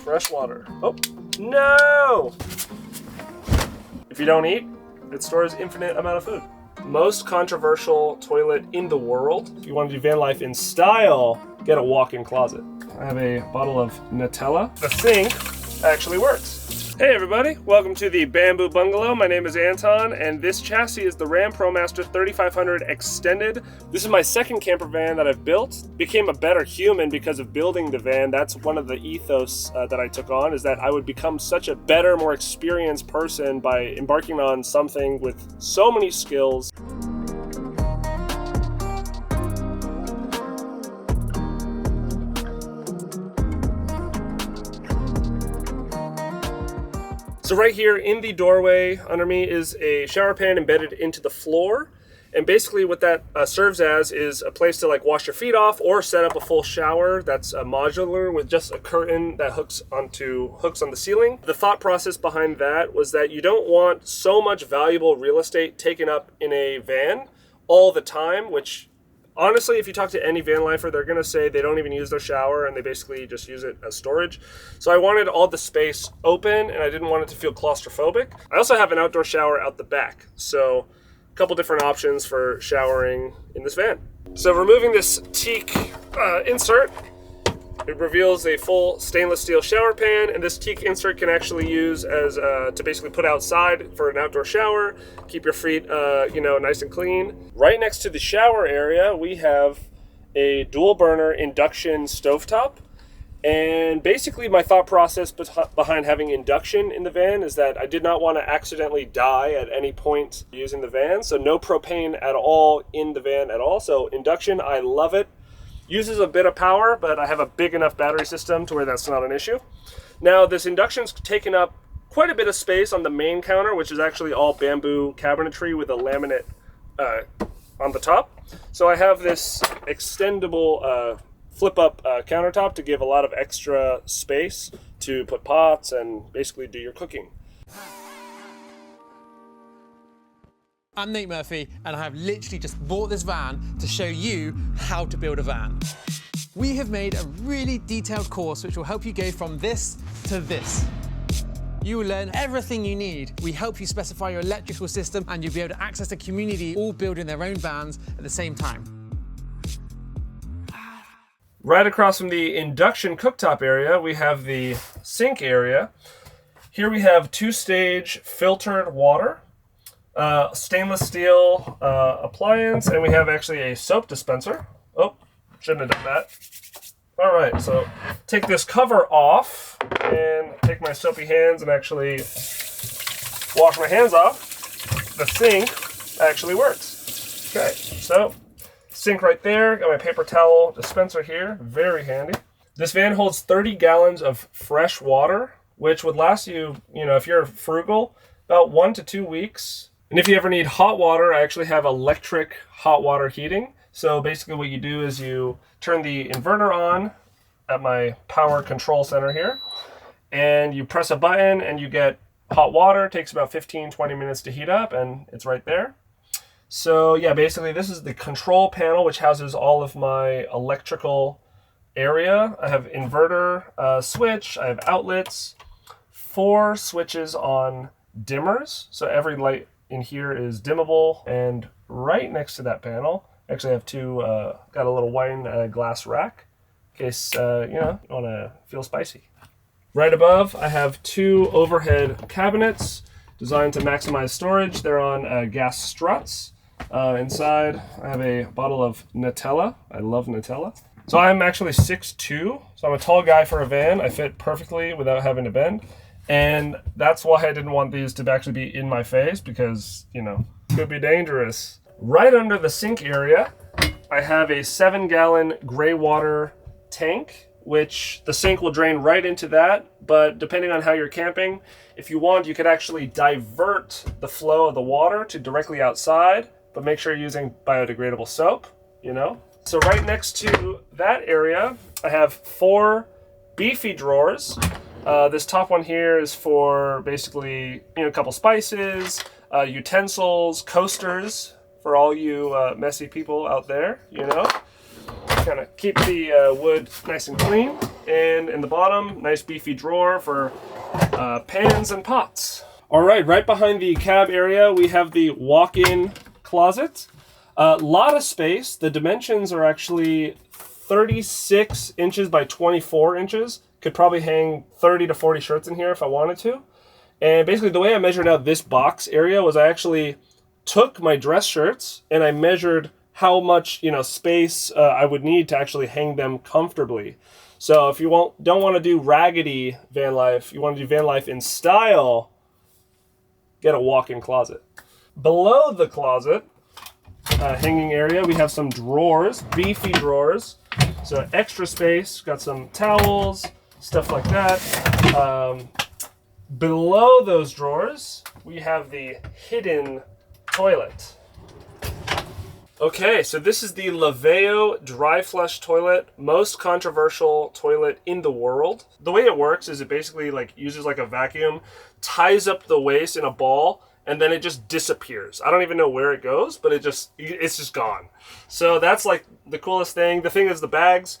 Fresh water. Oh, no! If you don't eat, it stores infinite amount of food. Most controversial toilet in the world. If you want to do van life in style, get a walk-in closet. I have a bottle of Nutella. The sink actually works. Hey everybody, welcome to the Bamboo Bungalow. My name is Anton, and this chassis is the Ram ProMaster 3500 Extended. This is my second camper van that I've built. Became a better human because of building the van. That's one of the ethos that I took on, is that I would become such a better, more experienced person by embarking on something with so many skills. So right here in the doorway under me is a shower pan embedded into the floor. And basically what that serves as is a place to like wash your feet off or set up a full shower that's modular with just a curtain that hooks on the ceiling. The thought process behind that was that you don't want so much valuable real estate taken up in a van all the time, which honestly, if you talk to any van lifer, they're going to say they don't even use their shower and they basically just use it as storage. So I wanted all the space open and I didn't want it to feel claustrophobic. I also have an outdoor shower out the back. So a couple different options for showering in this van. So removing this teak insert, it reveals a full stainless steel shower pan, and this teak insert can actually use as to basically put outside for an outdoor shower, keep your feet nice and clean. Right next to the shower area, we have a dual burner induction stovetop. And basically my thought process behind having induction in the van is that I did not want to accidentally die at any point using the van. So no propane at all in the van at all. So induction, I love it. Uses a bit of power, but I have a big enough battery system to where that's not an issue. Now, this induction's taken up quite a bit of space on the main counter, which is actually all bamboo cabinetry with a laminate on the top. So I have this extendable flip-up countertop to give a lot of extra space to put pots and basically do your cooking. I'm Nate Murphy, and I have literally just bought this van to show you how to build a van. We have made a really detailed course which will help you go from this to this. You will learn everything you need. We help you specify your electrical system, and you'll be able to access a community all building their own vans at the same time. Right across from the induction cooktop area, we have the sink area. Here we have two-stage filtered water. Stainless steel appliance, and we have actually a soap dispenser. Oh, shouldn't have done that. All right, so take this cover off and take my soapy hands and actually wash my hands off. The sink actually works. Okay, so sink right there. Got my paper towel dispenser here. Very handy. This van holds 30 gallons of fresh water, which would last you, if you're frugal, about 1 to 2 weeks. And if you ever need hot water, I actually have electric hot water heating. So basically what you do is you turn the inverter on at my power control center here, and you press a button and you get hot water. It takes about 15-20 minutes to heat up, and it's right there. So yeah, basically this is the control panel, which houses all of my electrical area. I have inverter switch, I have outlets, 4 switches on dimmers. So every light in here is dimmable, and right next to that panel, actually I have 2, got a little wine glass rack in case, you want to feel spicy. Right above, I have 2 overhead cabinets designed to maximize storage. They're on gas struts. Inside, I have a bottle of Nutella. I love Nutella. So I'm actually 6'2", so I'm a tall guy for a van. I fit perfectly without having to bend. And that's why I didn't want these to actually be in my face, because, could be dangerous. Right under the sink area, I have a 7-gallon gray water tank, which the sink will drain right into that. But depending on how you're camping, if you want, you could actually divert the flow of the water to directly outside, but make sure you're using biodegradable soap, So right next to that area, I have 4 beefy drawers. This top one here is for basically, a couple spices, utensils, coasters for all you messy people out there, Kind of keep the wood nice and clean. And in the bottom, nice beefy drawer for pans and pots. All right behind the cab area, we have the walk-in closet. A lot of space. The dimensions are actually 36 inches by 24 inches. Could probably hang 30 to 40 shirts in here if I wanted to. And basically the way I measured out this box area was I actually took my dress shirts and I measured how much space I would need to actually hang them comfortably. So if you don't want to do raggedy van life, you want to do van life in style, get a walk-in closet. Below the closet hanging area, we have some drawers, beefy drawers. So extra space, got some towels, stuff like that. Below those drawers, we have the hidden toilet. Okay, so this is the Laveo dry flush toilet, most controversial toilet in the world. The way it works is it basically uses a vacuum, ties up the waste in a ball, and then it just disappears. I don't even know where it goes, but it's just gone. So that's the coolest thing. The thing is the bags,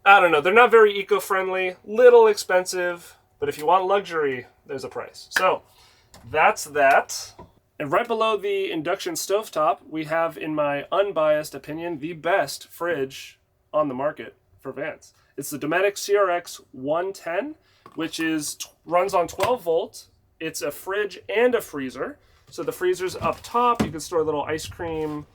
I don't know, they're not very eco-friendly, little expensive, but if you want luxury, there's a price. So that's that. And right below the induction stovetop, we have, in my unbiased opinion, the best fridge on the market for vans. It's the Dometic CRX 110, which runs on 12 volts. It's a fridge and a freezer. So the freezer's up top. You can store little ice cream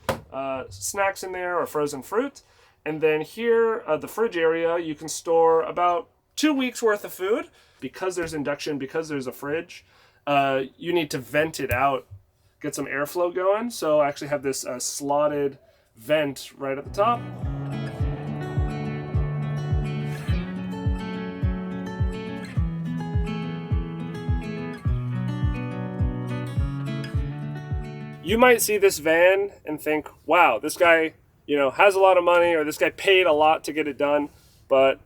snacks in there or frozen fruit. And then here, the fridge area, you can store about 2 weeks worth of food. Because there's induction, because there's a fridge, you need to vent it out, get some airflow going. So I actually have this slotted vent right at the top. You might see this van and think, wow, this guy, has a lot of money, or this guy paid a lot to get it done, but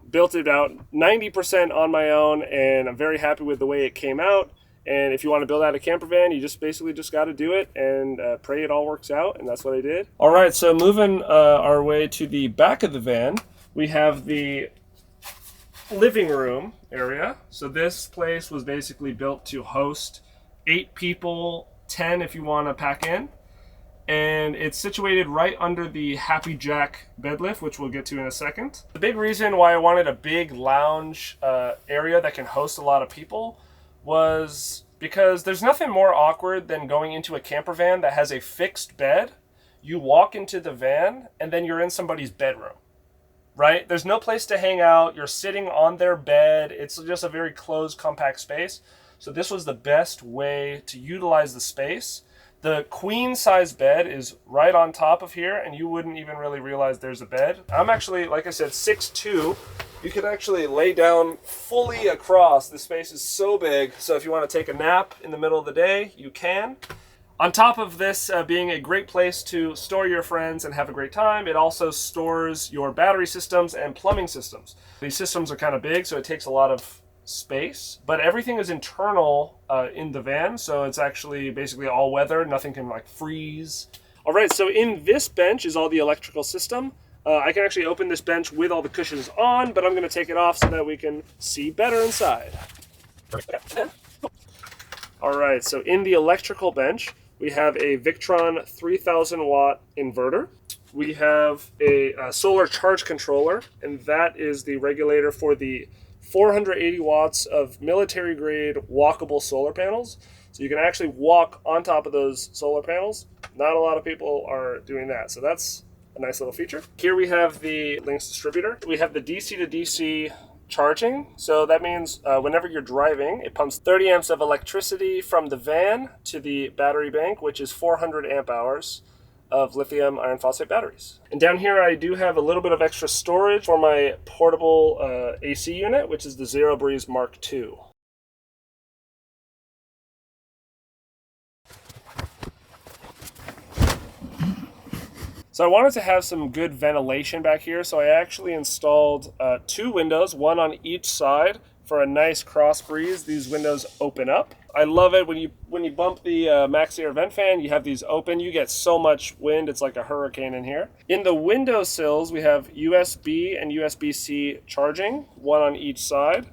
built it out 90% on my own, and I'm very happy with the way it came out. And if you want to build out a camper van, you just got to do it and pray it all works out, and that's what I did. All right, so moving our way to the back of the van, we have the living room area. So this place was basically built to host 8 people, 10 if you want to pack in. And it's situated right under the Happy Jack Bedlift, which we'll get to in a second. The big reason why I wanted a big lounge area that can host a lot of people was because there's nothing more awkward than going into a camper van that has a fixed bed. You walk into the van and then you're in somebody's bedroom, right? There's no place to hang out. You're sitting on their bed. It's just a very closed, compact space. So this was the best way to utilize the space. The queen size bed is right on top of here, and you wouldn't even really realize there's a bed. I'm actually, like I said, 6'2". You can actually lay down fully across. The space is so big, so if you want to take a nap in the middle of the day, you can. On top of this being a great place to store your friends and have a great time, it also stores your battery systems and plumbing systems. These systems are kind of big, so it takes a lot of space, but everything is internal in the van, so it's actually basically all weather. Nothing can freeze. All right, so in this bench is all the electrical system. I can actually open this bench with all the cushions on, but I'm going to take it off so that we can see better inside. All right, so in the electrical bench, we have a Victron 3000 watt inverter. We have a solar charge controller, and that is the regulator for the 480 watts of military grade walkable solar panels. So you can actually walk on top of those solar panels. Not a lot of people are doing that. So that's a nice little feature. Here we have the Lynx distributor. We have the DC to DC charging. So that means whenever you're driving, it pumps 30 amps of electricity from the van to the battery bank, which is 400 amp hours of lithium iron phosphate batteries. And down here I do have a little bit of extra storage for my portable AC unit, which is the Zero Breeze Mark II. So I wanted to have some good ventilation back here, so I actually installed 2 windows, one on each side for a nice cross breeze. These windows open up. I love it when you bump the max air vent fan, you have these open, you get so much wind, it's like a hurricane in here. In the window sills, we have USB and USB-C charging, one on each side,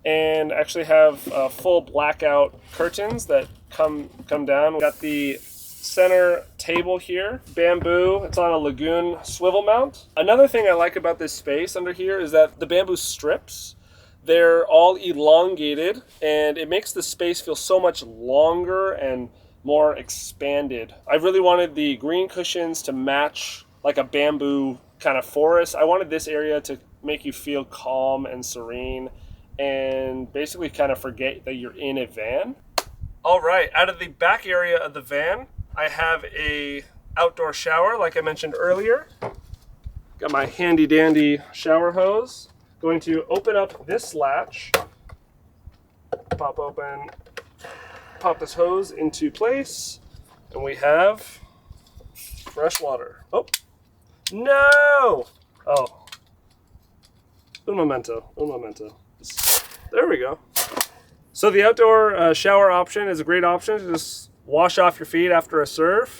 and actually have full blackout curtains that come down. We got the center table here, bamboo. It's on a Lagoon swivel mount. Another thing I like about this space under here is that the bamboo strips, they're all elongated, and it makes the space feel so much longer and more expanded. I really wanted the green cushions to match like a bamboo kind of forest. I wanted this area to make you feel calm and serene and basically kind of forget that you're in a van. All right, out of the back area of the van, I have a outdoor shower like I mentioned earlier. Got my handy dandy shower hose. Going to open up this latch, pop open, pop this hose into place, and we have fresh water. Oh, no! Oh, un momento. There we go. So the outdoor shower option is a great option to just wash off your feet after a surf,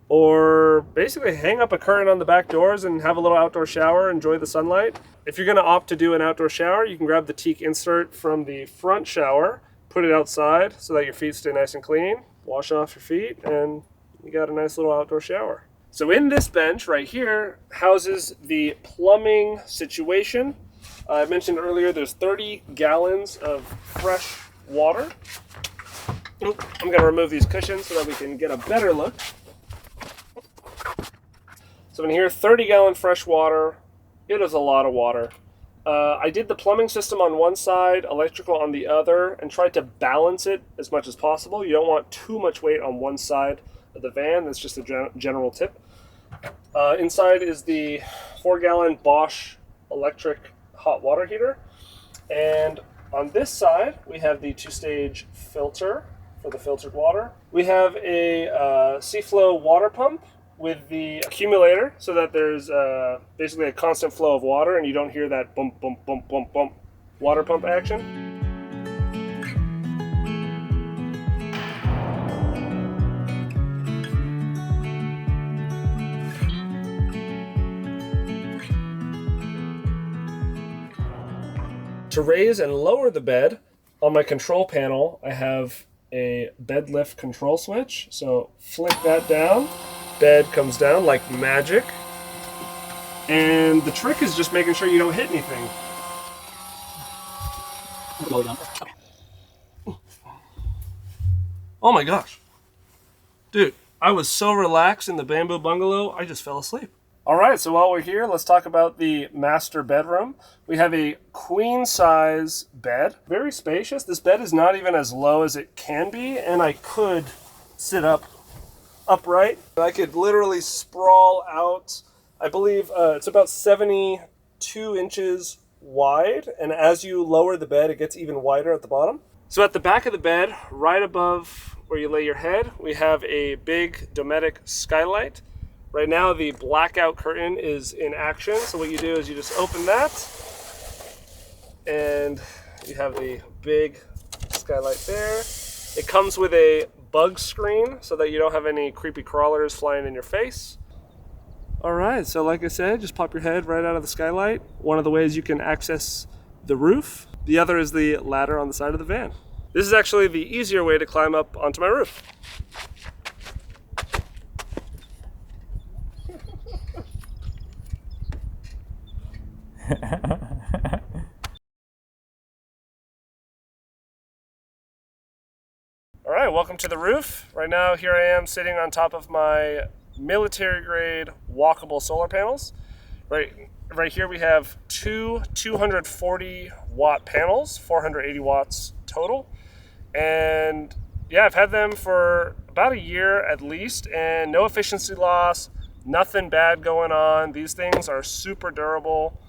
or basically hang up a curtain on the back doors and have a little outdoor shower, enjoy the sunlight. If you're going to opt to do an outdoor shower, you can grab the teak insert from the front shower, put it outside so that your feet stay nice and clean, wash off your feet, and you got a nice little outdoor shower. So in this bench right here houses the plumbing situation. I mentioned earlier there's 30 gallons of fresh water. I'm going to remove these cushions so that we can get a better look. So in here, 30-gallon fresh water. It is a lot of water. I did the plumbing system on one side, electrical on the other, and tried to balance it as much as possible. You don't want too much weight on one side of the van. That's just a general tip. Inside is the 4-gallon Bosch electric hot water heater. And on this side, we have the 2-stage filter for the filtered water. We have a Seaflow water pump with the accumulator so that there's basically a constant flow of water and you don't hear that bump, bump, bump, bump, bump water pump action. To raise and lower the bed, on my control panel, I have a Bedlift control switch. So flick that down. Bed comes down like magic, and the trick is just making sure you don't hit anything. Oh my gosh, dude, I was so relaxed in the bamboo bungalow, I just fell asleep. All right, so while we're here, let's talk about the master bedroom. We have a queen size bed, very spacious. This bed is not even as low as it can be, and I could sit upright. I could literally sprawl out. I believe it's about 72 inches wide, and as you lower the bed, it gets even wider at the bottom. So at the back of the bed, right above where you lay your head, we have a big Dometic skylight. Right now, the blackout curtain is in action, so what you do is you just open that, and you have the big skylight there. It comes with a bug screen so that you don't have any creepy crawlers flying in your face. All right, so like I said, just pop your head right out of the skylight. One of the ways you can access the roof. The other is the ladder on the side of the van. This is actually the easier way to climb up onto my roof. All right, welcome to the roof. Right now, here I am sitting on top of my military grade walkable solar panels. Right here we have two 240 watt panels, 480 watts total. And yeah, I've had them for about a year at least, and no efficiency loss, nothing bad going on. These things are super durable.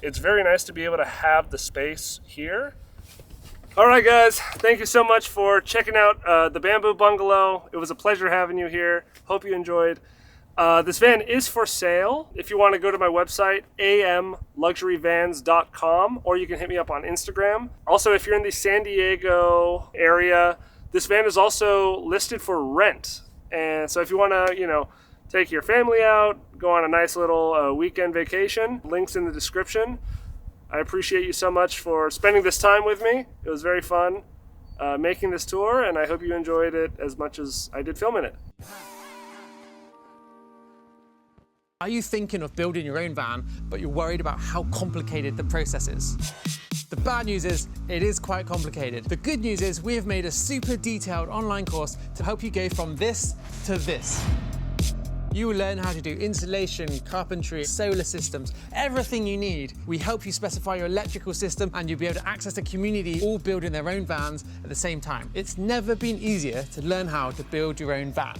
It's very nice to be able to have the space here. All right, guys, thank you so much for checking out the Bamboo Bungalow. It was a pleasure having you here. Hope you enjoyed. This van is for sale. If you want to go to my website, amluxuryvans.com, or you can hit me up on Instagram. Also, if you're in the San Diego area, This van is also listed for rent. And so if you want to, take your family out, go on a nice little weekend vacation, links in the description. I appreciate you so much for spending this time with me. It was very fun making this tour, and I hope you enjoyed it as much as I did filming it. Are you thinking of building your own van, but you're worried about how complicated the process is? The bad news is, it is quite complicated. The good news is, we have made a super detailed online course to help you go from this to this. You will learn how to do insulation, carpentry, solar systems, everything you need. We help you specify your electrical system, and you'll be able to access a community all building their own vans at the same time. It's never been easier to learn how to build your own van.